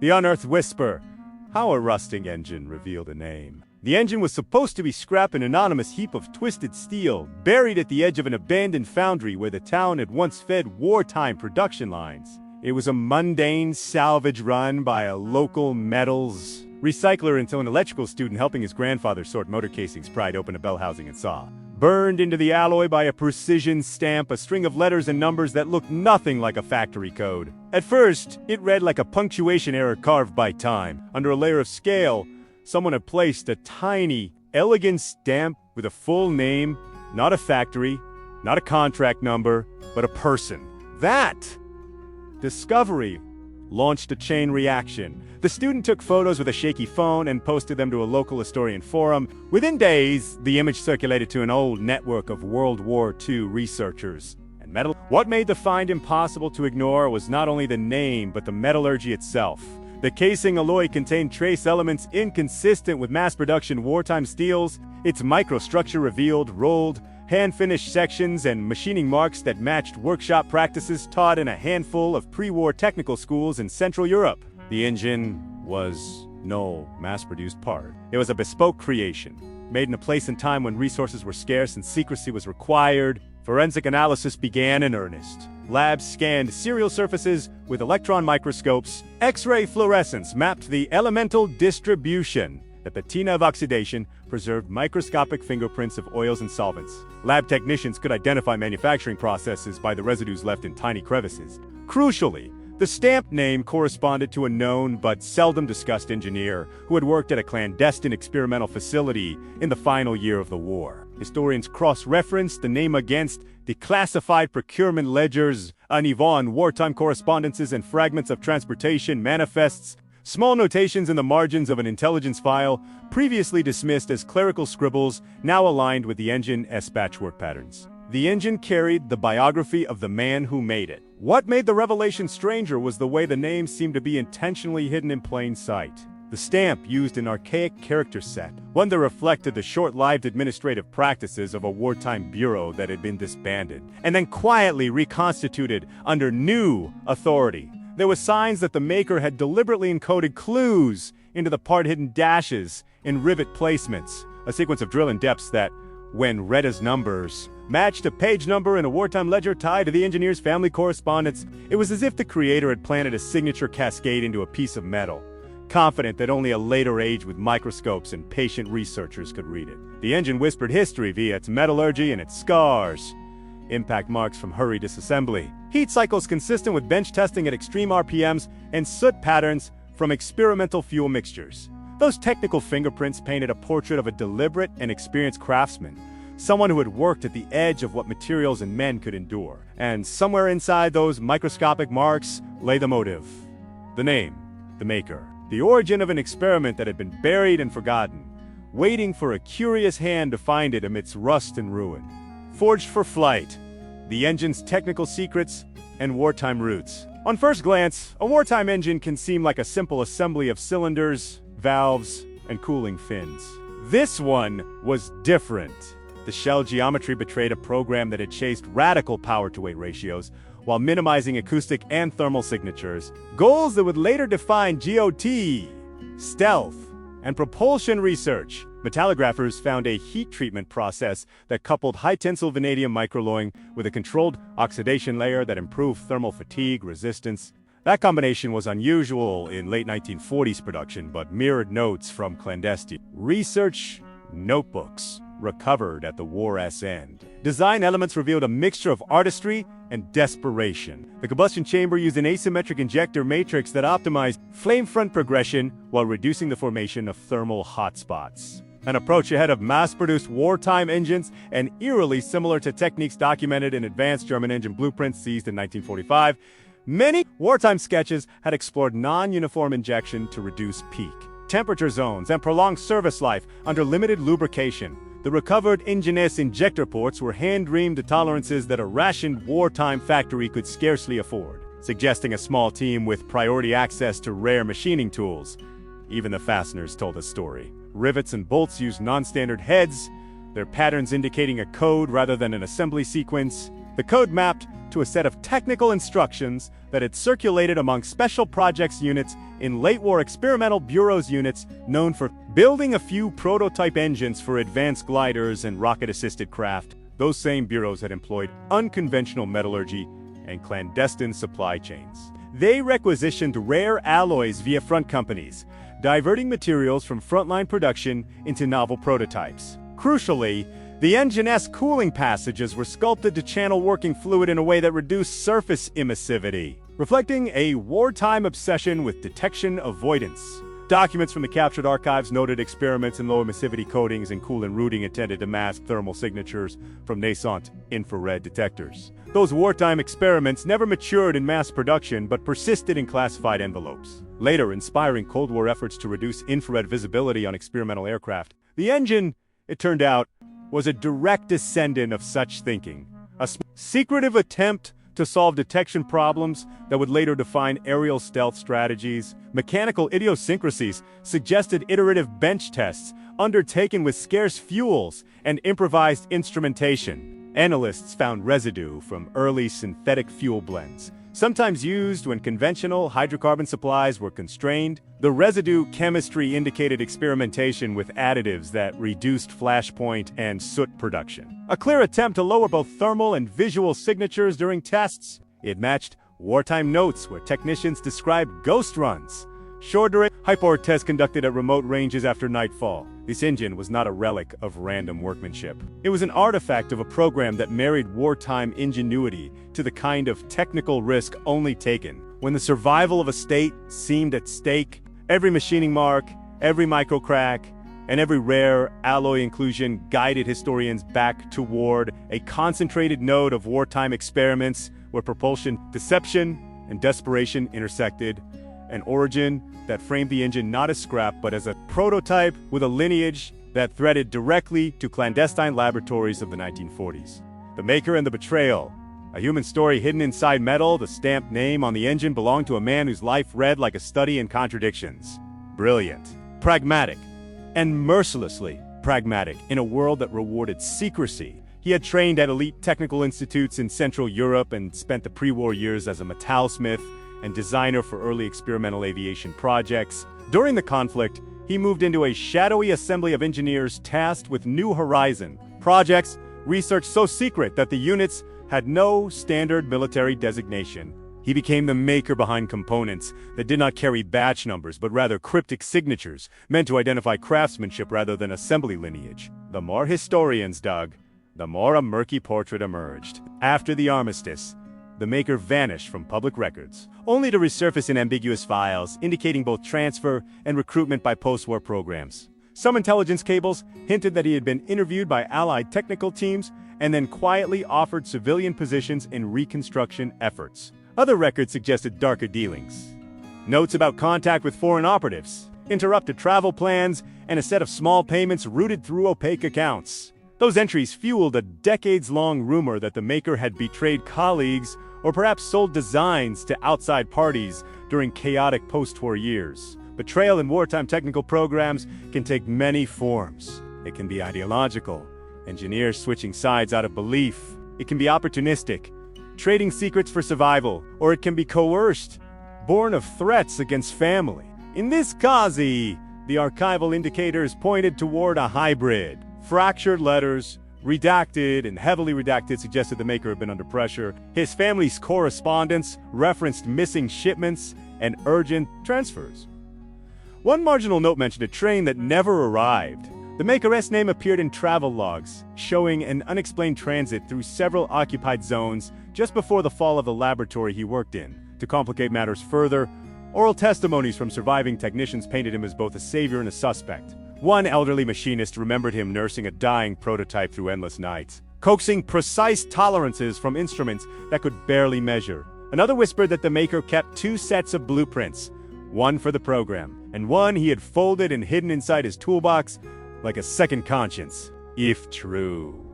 The unearthed whisper. How a rusting engine revealed a name. The engine was supposed to be scrap, an anonymous heap of twisted steel, buried at the edge of an abandoned foundry where the town had once fed wartime production lines. It was a mundane salvage run by a local metals recycler until an electrical student helping his grandfather sort motor casings pried open a bell housing and saw, burned into the alloy by a precision stamp, a string of letters and numbers that looked nothing like a factory code. At first, it read like a punctuation error carved by time. Under a layer of scale, someone had placed a tiny, elegant stamp with a full name, not a factory, not a contract number, but a person. That discovery launched a chain reaction. The student took photos with a shaky phone and posted them to a local historian forum. Within days, the image circulated to an old network of World War II researchers and metal. What made the find impossible to ignore was not only the name, but the metallurgy itself. The casing alloy contained trace elements inconsistent with mass production wartime steels. Its microstructure revealed rolled, hand-finished sections and machining marks that matched workshop practices taught in a handful of pre-war technical schools in Central Europe. The engine was no mass-produced part. It was a bespoke creation, made in a place and time when resources were scarce and secrecy was required. Forensic analysis began in earnest. Labs scanned serial surfaces with electron microscopes. X-ray fluorescence mapped the elemental distribution. The patina of oxidation preserved microscopic fingerprints of oils and solvents. Lab technicians could identify manufacturing processes by the residues left in tiny crevices. Crucially, the stamp name corresponded to a known but seldom discussed engineer who had worked at a clandestine experimental facility in the final year of the war. Historians cross-referenced the name against declassified procurement ledgers, uneven wartime correspondences and fragments of transportation manifests. Small notations in the margins of an intelligence file, previously dismissed as clerical scribbles, now aligned with the engine's patchwork patterns. The engine carried the biography of the man who made it. What made the revelation stranger was the way the name seemed to be intentionally hidden in plain sight. The stamp used an archaic character set, one that reflected the short-lived administrative practices of a wartime bureau that had been disbanded, and then quietly reconstituted under new authority. There were signs that the maker had deliberately encoded clues into the part-hidden dashes in rivet placements, a sequence of drill and depths that, when read as numbers, matched a page number in a wartime ledger tied to the engineer's family correspondence. It was as if the creator had planted a signature cascade into a piece of metal, confident that only a later age with microscopes and patient researchers could read it. The engine whispered history via its metallurgy and its scars. Impact marks from hurried disassembly, heat cycles consistent with bench testing at extreme RPMs, and soot patterns from experimental fuel mixtures. Those technical fingerprints painted a portrait of a deliberate and experienced craftsman, someone who had worked at the edge of what materials and men could endure. And somewhere inside those microscopic marks lay the motive, the name, the maker, the origin of an experiment that had been buried and forgotten, waiting for a curious hand to find it amidst rust and ruin. Forged for flight, the engine's technical secrets and wartime roots. On first glance, a wartime engine can seem like a simple assembly of cylinders, valves, and cooling fins. This one was different. The shell geometry betrayed a program that had chased radical power-to-weight ratios while minimizing acoustic and thermal signatures, goals that would later define GOT, stealth, and propulsion research. Metallographers found a heat treatment process that coupled high-tensile vanadium microalloying with a controlled oxidation layer that improved thermal fatigue resistance. That combination was unusual in late 1940s production, but mirrored notes from clandestine research notebooks recovered at the war's end. Design elements revealed a mixture of artistry and desperation. The combustion chamber used an asymmetric injector matrix that optimized flame front progression while reducing the formation of thermal hotspots. An approach ahead of mass-produced wartime engines and eerily similar to techniques documented in advanced German engine blueprints seized in 1945. Many wartime sketches had explored non-uniform injection to reduce peak temperature zones and prolong service life under limited lubrication. The recovered engine's injector ports were hand-reamed to tolerances that a rationed wartime factory could scarcely afford, suggesting a small team with priority access to rare machining tools. Even the fasteners told a story. Rivets and bolts used non-standard heads, their patterns indicating a code rather than an assembly sequence. The code mapped to a set of technical instructions that had circulated among special projects units in late-war experimental bureaus units known for building a few prototype engines for advanced gliders and rocket-assisted craft. Those same bureaus had employed unconventional metallurgy and clandestine supply chains. They requisitioned rare alloys via front companies, diverting materials from frontline production into novel prototypes. Crucially, the engine's cooling passages were sculpted to channel working fluid in a way that reduced surface emissivity, reflecting a wartime obsession with detection avoidance. Documents from the captured archives noted experiments in low emissivity coatings and coolant routing intended to mask thermal signatures from nascent infrared detectors. Those wartime experiments never matured in mass production but persisted in classified envelopes, later inspiring Cold War efforts to reduce infrared visibility on experimental aircraft. The engine, it turned out, was a direct descendant of such thinking, a secretive attempt to solve detection problems that would later define aerial stealth strategies. Mechanical idiosyncrasies suggested iterative bench tests undertaken with scarce fuels and improvised instrumentation. Analysts found residue from early synthetic fuel blends, sometimes used when conventional hydrocarbon supplies were constrained. The residue chemistry indicated experimentation with additives that reduced flashpoint and soot production. A clear attempt to lower both thermal and visual signatures during tests. It matched wartime notes where technicians described ghost runs, short-duration hyper tests conducted at remote ranges after nightfall. This engine was not a relic of random workmanship. It was an artifact of a program that married wartime ingenuity to the kind of technical risk only taken when the survival of a state seemed at stake. Every machining mark, every micro crack, and every rare alloy inclusion guided historians back toward a concentrated node of wartime experiments where propulsion, deception, and desperation intersected, an origin that framed the engine not as scrap but as a prototype with a lineage that threaded directly to clandestine laboratories of the 1940s. The Maker and the Betrayal, a human story hidden inside metal. The stamped name on the engine belonged to a man whose life read like a study in contradictions. Brilliant, pragmatic, and mercilessly pragmatic in a world that rewarded secrecy. He had trained at elite technical institutes in Central Europe and spent the pre-war years as a metalsmith and designer for early experimental aviation projects. During the conflict, he moved into a shadowy assembly of engineers tasked with New Horizon projects, research so secret that the units had no standard military designation. He became the maker behind components that did not carry batch numbers but rather cryptic signatures meant to identify craftsmanship rather than assembly lineage. The more historians dug, the more a murky portrait emerged. After the armistice, the Maker vanished from public records, only to resurface in ambiguous files indicating both transfer and recruitment by post-war programs. Some intelligence cables hinted that he had been interviewed by Allied technical teams and then quietly offered civilian positions in reconstruction efforts. Other records suggested darker dealings. Notes about contact with foreign operatives, interrupted travel plans, and a set of small payments routed through opaque accounts. Those entries fueled a decades-long rumor that the Maker had betrayed colleagues or perhaps sold designs to outside parties during chaotic post-war years. Betrayal in wartime technical programs can take many forms. It can be ideological, engineers switching sides out of belief. It can be opportunistic, trading secrets for survival, or it can be coerced, born of threats against family. In this case, the archival indicators pointed toward a hybrid. Fractured letters, redacted and heavily redacted, suggested the Maker had been under pressure. His family's correspondence referenced missing shipments and urgent transfers. One marginal note mentioned a train that never arrived. The Maker's name appeared in travel logs, showing an unexplained transit through several occupied zones just before the fall of the laboratory he worked in. To complicate matters further, oral testimonies from surviving technicians painted him as both a savior and a suspect. One elderly machinist remembered him nursing a dying prototype through endless nights, coaxing precise tolerances from instruments that could barely measure. Another whispered that the Maker kept 2 sets of blueprints, one for the program, and one he had folded and hidden inside his toolbox like a second conscience, if true.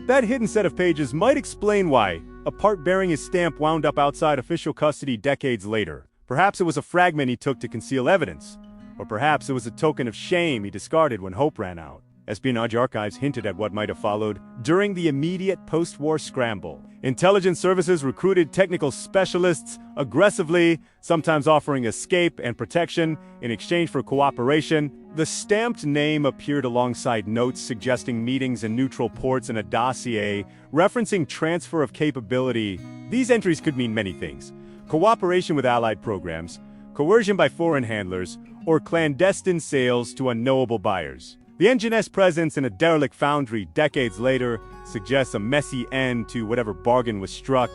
That hidden set of pages might explain why a part bearing his stamp wound up outside official custody decades later. Perhaps it was a fragment he took to conceal evidence, or perhaps it was a token of shame he discarded when hope ran out. Espionage archives hinted at what might have followed during the immediate post-war scramble. Intelligence services recruited technical specialists aggressively, sometimes offering escape and protection in exchange for cooperation. The stamped name appeared alongside notes suggesting meetings in neutral ports and a dossier referencing transfer of capability. These entries could mean many things: cooperation with Allied programs, coercion by foreign handlers, or clandestine sales to unknowable buyers. The engine's presence in a derelict foundry decades later suggests a messy end to whatever bargain was struck,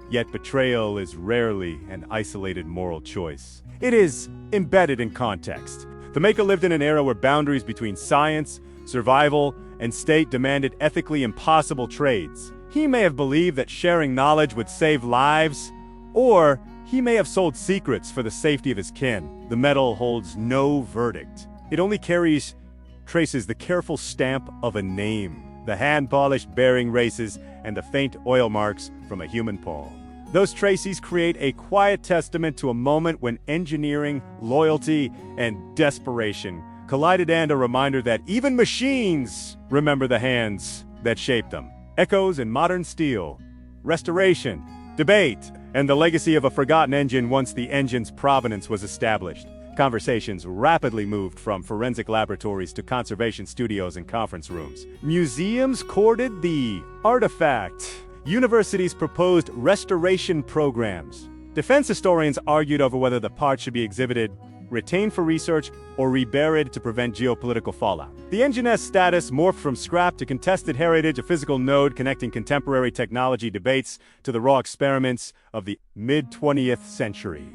yet betrayal is rarely an isolated moral choice. It is embedded in context. The maker lived in an era where boundaries between science, survival, and state demanded ethically impossible trades. He may have believed that sharing knowledge would save lives, or he may have sold secrets for the safety of his kin. The metal holds no verdict. It only traces the careful stamp of a name, the hand-polished bearing races, and the faint oil marks from a human palm. Those traces create a quiet testament to a moment when engineering, loyalty, and desperation collided, and a reminder that even machines remember the hands that shaped them. Echoes in modern steel, restoration, debate, and the legacy of a forgotten engine once the engine's provenance was established. Conversations rapidly moved from forensic laboratories to conservation studios and conference rooms. Museums courted the artifact. Universities proposed restoration programs. Defense historians argued over whether the parts should be exhibited, retained for research, or reburied to prevent geopolitical fallout. The engine's status morphed from scrap to contested heritage, a physical node connecting contemporary technology debates to the raw experiments of the mid-20th century.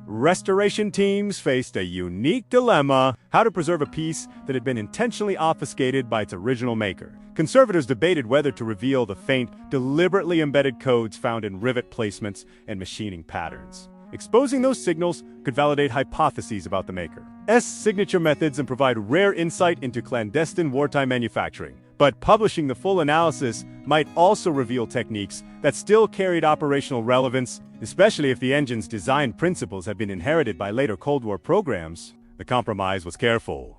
Restoration teams faced a unique dilemma: how to preserve a piece that had been intentionally obfuscated by its original maker. Conservators debated whether to reveal the faint, deliberately embedded codes found in rivet placements and machining patterns. Exposing those signals could validate hypotheses about the maker's signature methods and provide rare insight into clandestine wartime manufacturing. But publishing the full analysis might also reveal techniques that still carried operational relevance, especially if the engine's design principles had been inherited by later Cold War programs. The compromise was careful.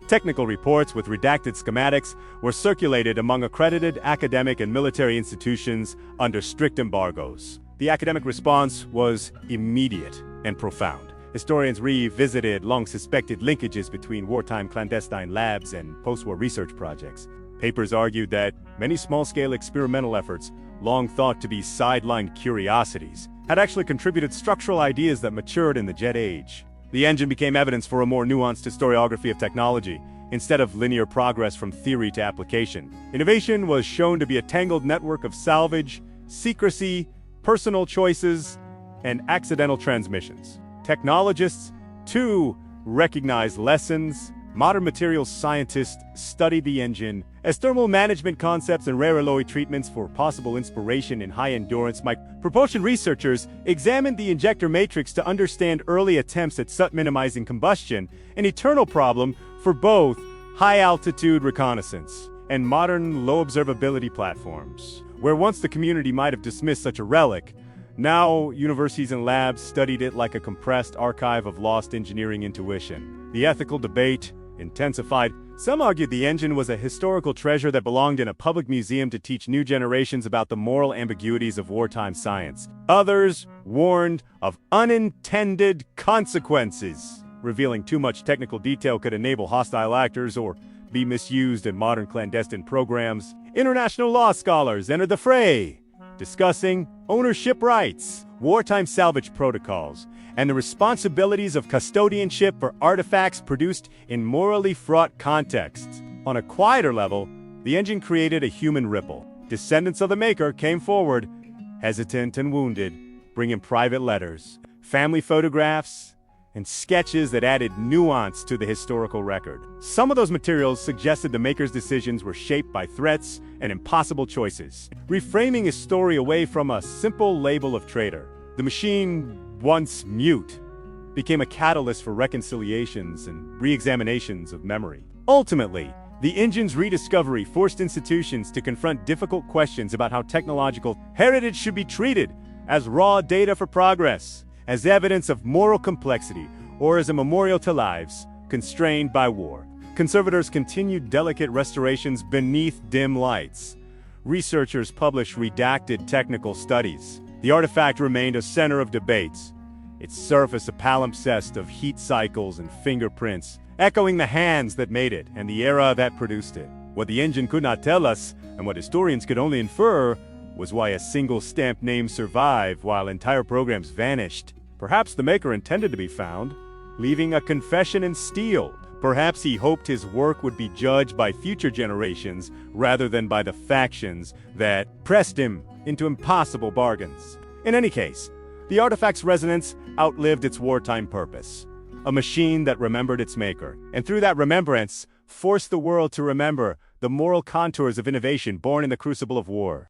Technical reports with redacted schematics were circulated among accredited academic and military institutions under strict embargoes. The academic response was immediate and profound. Historians revisited long-suspected linkages between wartime clandestine labs and post-war research projects. Papers argued that many small-scale experimental efforts, long thought to be sidelined curiosities, had actually contributed structural ideas that matured in the Jet Age. The engine became evidence for a more nuanced historiography of technology, instead of linear progress from theory to application. Innovation was shown to be a tangled network of salvage, secrecy, personal choices, and accidental transmissions. Technologists, too, recognized lessons. Modern materials scientists study the engine as thermal management concepts and rare alloy treatments for possible inspiration in high-endurance propulsion. Researchers examined the injector matrix to understand early attempts at minimizing combustion, an eternal problem for both high-altitude reconnaissance and modern low-observability platforms. Where once the community might have dismissed such a relic, now universities and labs studied it like a compressed archive of lost engineering intuition. The ethical debate intensified. Some argued the engine was a historical treasure that belonged in a public museum to teach new generations about the moral ambiguities of wartime science. Others warned of unintended consequences. Revealing too much technical detail could enable hostile actors or be misused in modern clandestine programs. International law scholars entered the fray, discussing ownership rights, wartime salvage protocols, and the responsibilities of custodianship for artifacts produced in morally fraught contexts. On a quieter level, the engine created a human ripple. Descendants of the maker came forward, hesitant and wounded, bringing private letters, family photographs, and sketches that added nuance to the historical record. Some of those materials suggested the maker's decisions were shaped by threats and impossible choices, reframing his story away from a simple label of traitor. The machine, once mute, became a catalyst for reconciliations and re-examinations of memory. Ultimately, the engine's rediscovery forced institutions to confront difficult questions about how technological heritage should be treated as raw data for progress, as evidence of moral complexity, or as a memorial to lives constrained by war. Conservators continued delicate restorations beneath dim lights. Researchers published redacted technical studies. The artifact remained a center of debates, its surface a palimpsest of heat cycles and fingerprints, echoing the hands that made it and the era that produced it. What the engine could not tell us, and what historians could only infer, was why a single stamped name survived while entire programs vanished. Perhaps the maker intended to be found, leaving a confession in steel. Perhaps he hoped his work would be judged by future generations rather than by the factions that pressed him into impossible bargains. In any case, the artifact's resonance outlived its wartime purpose. A machine that remembered its maker, and through that remembrance, forced the world to remember the moral contours of innovation born in the crucible of war.